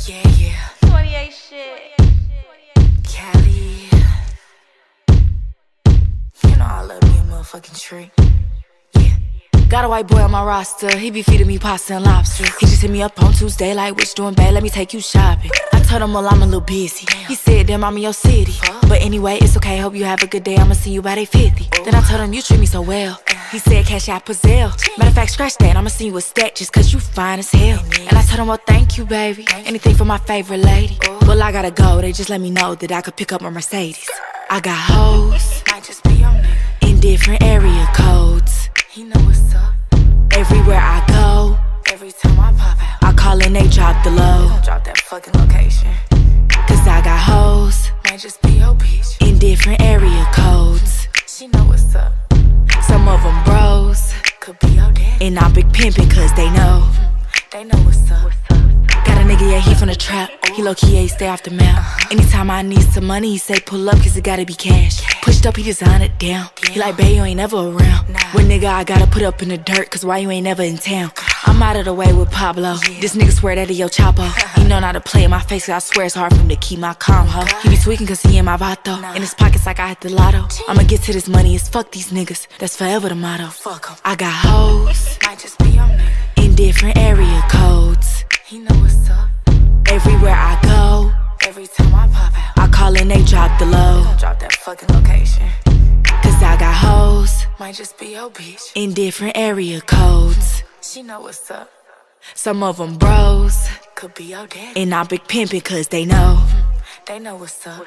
Yeah, yeah. 28 shit. Cali. You know I love me a motherfucking tree. Yeah. Got a white boy on my roster, he be feeding me pasta and lobster. He just hit me up on Tuesday like, what you doing, babe? Let me take you shopping. I told him, well, I'm a little busy. He said, damn, I'm in your city. But anyway, it's okay, hope you have a good day. I'ma see you by day 50. Then I told him, you treat me so well. He said, cash out Pazelle. Matter of fact, scratch that, I'ma see you a stack just cause you fine as hell. And I told him, well, thank you, baby. Anything for my favorite lady. Well, I gotta go, they just let me know that I could pick up my Mercedes. I got hoes, might just be on me, in different area codes. He know what's up. Everywhere I go, every time I pop out, I call and they drop the low. Don't drop that fucking location. Cause I got hoes, might just be your bitch, in different area codes. She know what's up. Some of them bros, could be your dad. And I'm big pimpin' cause they know. They know what's up. Got a nigga, yeah, he from the trap. He low-key, yeah, he stay off the map. Anytime I need some money, he say pull up cause it gotta be cash. Pushed up, he design it down. He like, babe, you ain't never around. When nigga, I gotta put up in the dirt cause why you ain't never in town? I'm out of the way with Pablo. This nigga swear that he yo Chapo. He know not to play in my face cause I swear it's hard for him to keep my calm, ho. He be tweaking cause he in my vato. In his pockets like I hit the lotto. I'ma get to this money, it's fuck these niggas. That's forever the motto. I got hoes, might just be on me, in different area codes. He know what's up. Everywhere I go, every time I pop out, I call and they drop the low. Don't drop that fucking location. Cause I got hoes, might just be your bitch, in different area codes. She know what's up. Some of them bros, could be your dad. And I'm big pimpin' cause they know. They know what's up.